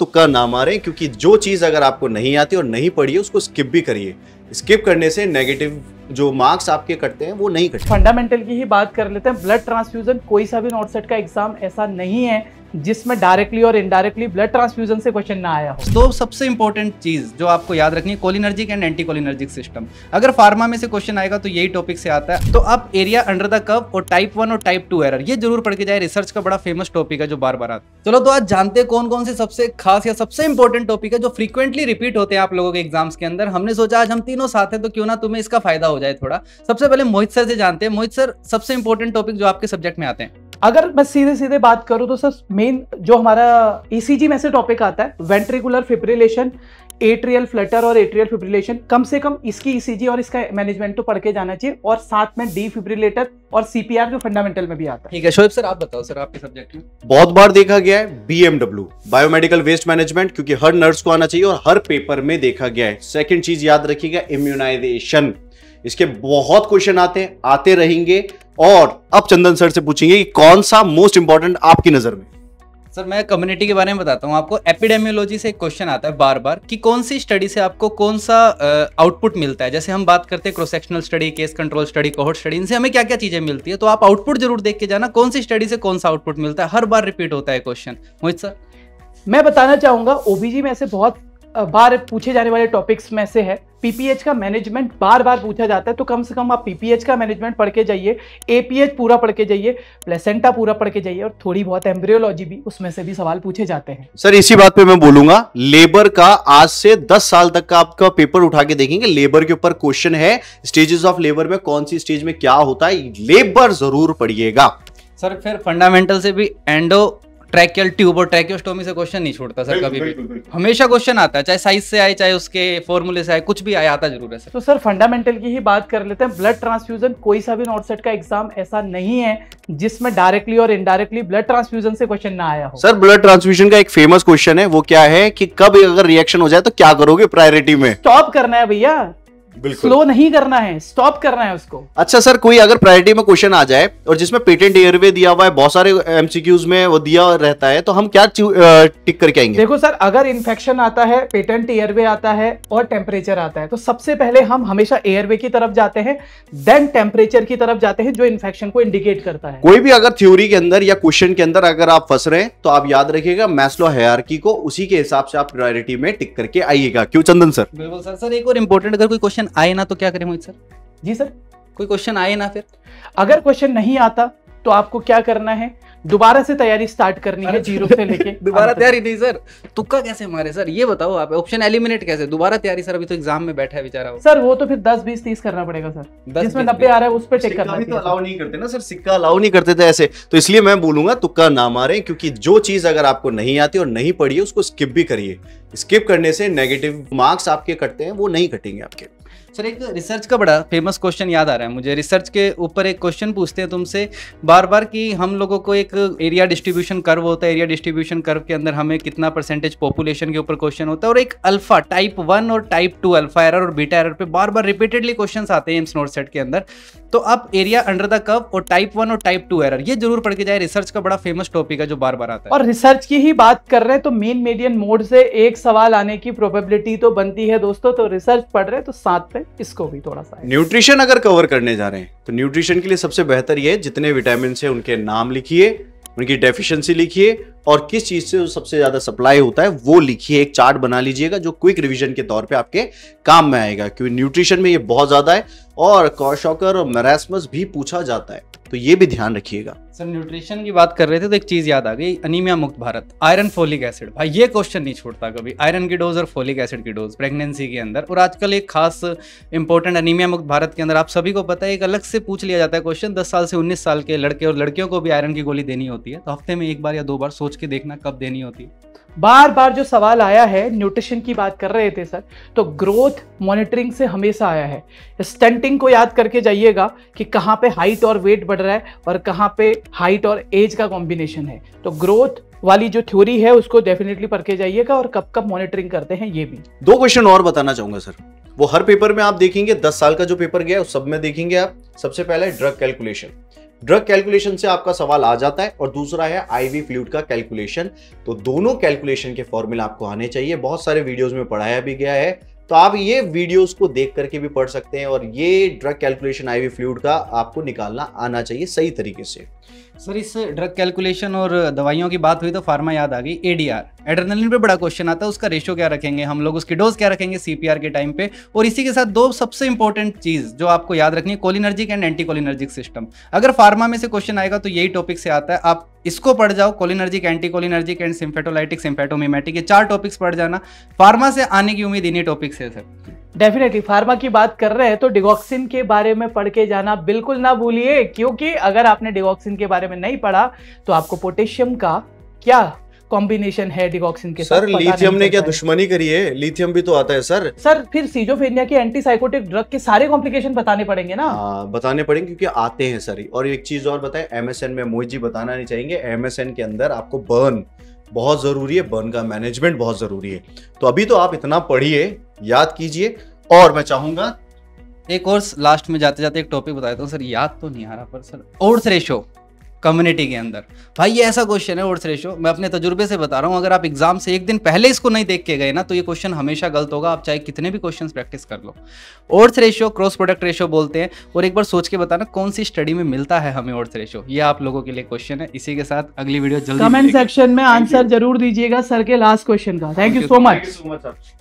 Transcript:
तुक्का ना मारें, क्योंकि जो चीज़ अगर आपको नहीं आती और नहीं पढ़ी है उसको स्किप भी करिए। स्किप करने से नेगेटिव जो मार्क्स आपके कटते हैं वो नहीं कटते। फंडामेंटल की ही बात कर लेते हैं। ब्लड ट्रांसफ्यूजन कोई सा भी नॉट सेट का एग्जाम ऐसा नहीं है जिसमें डायरेक्टली और इनडायरेक्टली ब्लड ट्रांसफ्यूजन से क्वेश्चन ना आया हो। तो सबसे इंपॉर्टेंट चीज जो आपको याद रखनी है, cholinergic and anti cholinergic system. अगर फार्मा में से क्वेश्चन आएगा तो यही टॉपिक से आता है। तो आप एरिया अंडर द कर्व और टाइप 1 और टाइप 2 एरर ये जरूर पढ़ के जाए। रिसर्च का बड़ा फेमस टॉपिक है जो बार बार आता है। चलो तो आज जानते हैं कौन कौन से सबसे खास या सबसे इंपॉर्टेंट टॉपिक है जो फ्रीक्वेंटली रिपीट होते हैं आप लोगों के एग्जाम्स के अंदर। हमने सोचा आज हम तीनों साथ हैं तो क्यों ना तुम्हें इसका फायदा हो जाए थोड़ा। सबसे पहले मोहित सर से जानते हैं। मोहित सर, सबसे इंपॉर्टेंट टॉपिक जो आपके सब्जेक्ट में आते हैं। अगर मैं सीधे सीधे बात करूं तो सर मेन जो हमारा ईसीजी में से टॉपिक आता है वेंट्रिकुलर फिब्रिलेशन, एट्रियल फ्लटर और एट्रियल फिब्रिलेशन, कम से कम इसकी ईसीजी और इसका मैनेजमेंट तो पढ़ के जाना चाहिए। और साथ में डिफिब्रिलेटर और सीपीआर जो फंडामेंटल में भी आता है। ठीक है शोएब सर, आप बताओ सर आपके सब्जेक्ट में। बहुत बार देखा गया है बीएमडब्ल्यू, बायोमेडिकल वेस्ट मैनेजमेंट, क्योंकि हर नर्स को आना चाहिए और हर पेपर में देखा गया है। सेकंड चीज याद रखिएगा, इम्यूनाइजेशन। इसके बहुत क्वेश्चन आते रहेंगे। और अब चंदन सर से पूछेंगे कि कौन सा मोस्ट इंपॉर्टेंट आपकी नजर में। सर मैं कम्युनिटी के बारे में बताता हूँ आपको। एपिडेमियोलॉजी से एक क्वेश्चन आता है बार बार कि कौन सी स्टडी से आपको कौन सा आउटपुट मिलता है। जैसे हम बात करते हैं cross sectional study, case control study, cohort study, इनसे हमें क्या क्या चीजें मिलती है। तो आप आउटपुट जरूर देख के जाना, कौन सी स्टडी से कौन सा आउटपुट मिलता है। हर बार रिपीट होता है क्वेश्चन। मोहित सर, मैं बताना चाहूंगा ओबीजी में से बहुत बार पूछे जाने वाले टॉपिक्स में से है पीपीएच का मैनेजमेंट। बार बार पूछा जाता है तो कम से कम आप पीपीएच का मैनेजमेंट पढ़ के जाइए, एपीएच पूरा पढ़ के जाइए, प्लेसेंटा पूरा पढ़ के जाइए और थोड़ी बहुत एम्ब्रियोलॉजी भी, उसमें से भी सवाल पूछे जाते हैं। सर इसी बात पे मैं बोलूंगा, लेबर का आज से 10 साल तक का आपका पेपर उठा के देखेंगे, लेबर के ऊपर क्वेश्चन है। स्टेजेस ऑफ लेबर में कौन सी स्टेज में क्या होता है, लेबर जरूर पढ़िएगा। सर फिर फंडामेंटल से भी एंडो ट्रैकियल ट्यूब और ट्रैकियोस्टोमी से क्वेश्चन नहीं छोड़ता सर कभी भी। हमेशा क्वेश्चन आता है, चाहे साइज से आए चाहे उसके फॉर्मूले से आए, कुछ भी आए आता जरूर है सर। तो सर फंडामेंटल की ही बात कर लेते हैं। ब्लड ट्रांसफ्यूजन कोई सा भी नॉट सेट का एग्जाम ऐसा नहीं है जिसमें डायरेक्टली और इनडायरेक्टली ब्लड ट्रांसफ्यूजन से क्वेश्चन ना आया हो। सर ब्लड ट्रांसफ्यूजन का एक फेमस क्वेश्चन है, वो क्या है कि कब अगर रिएक्शन हो जाए तो क्या करोगे प्रायोरिटी में। स्टॉप करना है भैया, स्लो नहीं करना है, स्टॉप करना है उसको। अच्छा सर, कोई अगर प्रायोरिटी में क्वेश्चन आ जाए और जिसमें पेटेंट एयरवे दिया हुआ है, बहुत सारे एमसीक्यूज में वो दिया रहता है, तो हम क्या टिक करके आएंगे। देखो सर, अगर इन्फेक्शन आता है, पेटेंट एयरवे आता है और टेम्परेचर आता है, तो सबसे पहले हम हमेशा एयरवे की तरफ जाते हैं, देन टेम्परेचर की तरफ जाते हैं जो इन्फेक्शन को इंडिकेट करता है। कोई भी अगर थ्योरी के अंदर या क्वेश्चन के अंदर अगर आप फंस रहे हैं तो आप याद रखिएगा मैस्लो हायरार्की को, उसी के हिसाब से आप प्रायोरिटी में टिक करके आइएगा। क्यों चंदन सर? बिल्कुल सर। सर एक और इंपॉर्टेंट, अगर कोई क्वेश्चन आए ना तो क्या करें मोहित सर? जी सर, कोई क्वेश्चन आए ना, फिर अगर क्वेश्चन नहीं आता तो आपको क्या करना है, दोबारा से तैयारी स्टार्ट करनी है, जीरो से लेके। दोबारा तैयारी नहीं सर, तुक्का कैसे मारे सर ये बताओ आप। ऑप्शन एलिमिनेट कैसे, दोबारा तैयारी सर? अभी तो एग्जाम में बैठा है बेचारा वो। सर वो तो फिर 10 20 30 करना पड़ेगा सर, जिसमें 90 आ रहा है उस पर टिक करना। तो अलाउ नहीं करते ना सर, सिक्का अलाउ नहीं करते थे ऐसे। तो इसलिए मैं बोलूंगा तुक्का ना मारें, क्योंकि जो चीज अगर आपको नहीं आती और नहीं पढ़ी है उसको स्किप भी करिए। स्किप करने से नेगेटिव मार्क्स आपके कटते हैं वो नहीं कटेंगे आपके। सर एक रिसर्च का बड़ा फेमस क्वेश्चन याद आ रहा है मुझे। रिसर्च के ऊपर एक क्वेश्चन पूछते हैं तुमसे बार बार कि हम लोगों को एक एरिया डिस्ट्रीब्यूशन कर्व होता है, एरिया डिस्ट्रीब्यूशन कर्व के अंदर हमें कितना परसेंटेज पॉपुलेशन के ऊपर क्वेश्चन होता है, और एक अल्फा टाइप 1 और टाइप 2 अल्फा एरर और बीटा एरर पे बार बार रिपीटेडली क्वेश्चंस आते हैं एम्स नोट सेट के अंदर। तो आप एरिया अंडर द कर्व और टाइप 1 और टाइप 2 एरर ये जरूर पढ़ के जाए। रिसर्च का बड़ा फेमस टॉपिक है जो बार बार आता है। और रिसर्च की ही बात कर रहे हैं तो मीन मीडियन मोड से एक सवाल आने की प्रोबेबिलिटी तो बनती है दोस्तों। तो रिसर्च पढ़ रहे हैं तो साथ में इसको भी थोड़ा सा न्यूट्रिशन अगर कवर करने जा रहे हैं तो न्यूट्रिशन के लिए सबसे बेहतर ये है, जितने विटामिन है उनके नाम लिखिए, उनकी डेफिशिएंसी लिखिए और किस चीज से सबसे ज्यादा सप्लाई होता है वो लिखिए। एक चार्ट बना लीजिएगा जो क्विक रिवीजन के तौर पे आपके काम में आएगा, क्योंकि न्यूट्रिशन में ये बहुत ज्यादा है और क्वाशॉकर और मैरास्मस भी पूछा जाता है, तो ये भी ध्यान रखिएगा। सर न्यूट्रिशन की बात कर रहे थे तो एक चीज याद आ गई, अनीमिया मुक्त भारत, आयरन फोलिक एसिड। भाई ये क्वेश्चन नहीं छोड़ता कभी, आयरन की डोज और फोलिक एसिड की डोज प्रेगनेंसी के अंदर। और आजकल एक खास इंपॉर्टेंट अनीमिया मुक्त भारत के अंदर आप सभी को पता है एक अलग से पूछ लिया जाता है क्वेश्चन, 10 साल से 19 साल के लड़के और लड़कियों को भी आयरन की गोली देनी होती है, तो हफ्ते में 1 बार या 2 बार सोच के देखना कब देनी होती है। बार बार जो सवाल आया है, न्यूट्रिशन की बात कर रहे थे सर, तो ग्रोथ मॉनिटरिंग से हमेशा आया है। स्टंटिंग को याद करके जाइएगा कि कहाँ पे हाइट और वेट बढ़ रहा है और कहाँ पे हाइट और एज का कॉम्बिनेशन है। तो ग्रोथ वाली जो थ्योरी है उसको डेफिनेटली पढ़ के जाइएगा और कब कब मॉनिटरिंग करते हैं ये भी। 2 क्वेश्चन और बताना चाहूंगा सर, वो हर पेपर में आप देखेंगे, 10 साल का जो पेपर गया उस सब में देखेंगे आप। सबसे पहले ड्रग कैलकुलेशन। ड्रग कैलकुलेशन से आपका सवाल आ जाता है और दूसरा है आईवी फ्लूइड का कैलकुलेशन। तो दोनों कैलकुलेशन के फॉर्मूला आपको आने चाहिए, बहुत सारे वीडियोस में पढ़ाया भी गया है, तो आप ये वीडियोस को देख करके भी पढ़ सकते हैं। और ये ड्रग कैलकुलेशन आईवी फ्लूइड का आपको निकालना आना चाहिए सही तरीके से। सर इस ड्रग कैलकुलेशन और दवाइयों की बात हुई तो फार्मा याद आ गई। एडीआर एड्रेनलिन पे बड़ा क्वेश्चन आता है, उसका रेशियो क्या रखेंगे हम लोग, उसकी डोज क्या रखेंगे सीपीआर के टाइम पे। और इसी के साथ दो सबसे इंपॉर्टेंट चीज जो आपको याद रखनी है, cholinergic and anti cholinergic system. अगर फार्मा में से क्वेश्चन आएगा तो यही टॉपिक से आता है, आप इसको पढ़ जाओ, कोलिनर्जिक, एंटी कोलिनर्जिक एंड सिम्फेटोलाइटिक, सिम्फेटोमिमेटिक, ये 4 टॉपिक्स पढ़ जाना। फार्मा से आने की उम्मीद इन्हीं टॉपिक से है सर। डेफिनेटली फार्मा की बात कर रहे हैं तो डिगॉक्सिन के बारे में पढ़ के जाना बिल्कुल ना भूलिए, क्योंकि अगर आपने डिगॉक्सिन के बारे में नहीं पढ़ा तो आपको पोटेशियम का क्या कॉम्बिनेशन है डिगॉक्सिन के साथ सर लिथियम ने क्या दुश्मनी करी है, लिथियम भी तो आता है सर। फिर सीजोफ्रेनिया के एंटीसाइकोटिक ड्रग के सारे कॉम्प्लिकेशन बताने पड़ेंगे ना। बताने पड़ेंगे क्योंकि आते हैं सर। और एक चीज और बताएं, एमएसएन में मोहित जी बताना नहीं चाहेंगे, एमएसएन के अंदर आपको बर्न बहुत जरूरी है, बर्न का मैनेजमेंट बहुत जरूरी है। तो अभी तो आप इतना पढ़िए, याद कीजिए। और मैं चाहूंगा एक और लास्ट में जाते जाते एक टॉपिक बता देता हूँ सर, याद तो नहीं आ रहा पर सर, ओड्स रेशो कम्युनिटी के अंदर। भाई ये ऐसा क्वेश्चन है ओड्स रेशो, मैं अपने तजुर्बे से बता रहा हूँ, अगर आप एग्जाम से एक दिन पहले इसको नहीं देख के गए ना तो ये क्वेश्चन हमेशा गलत होगा, आप चाहे कितने भी क्वेश्चंस प्रैक्टिस कर लो। Odds ratio cross product ratio बोलते हैं, और एक बार सोच के बताना कौन सी स्टडी में मिलता है हमें ओड्स रेशो, ये आप लोगों के लिए क्वेश्चन है। इसी के साथ अगली वीडियो जल्दी कमेंट सेक्शन में आंसर जरूर दीजिएगा सर के लास्ट क्वेश्चन का। Thank you so much.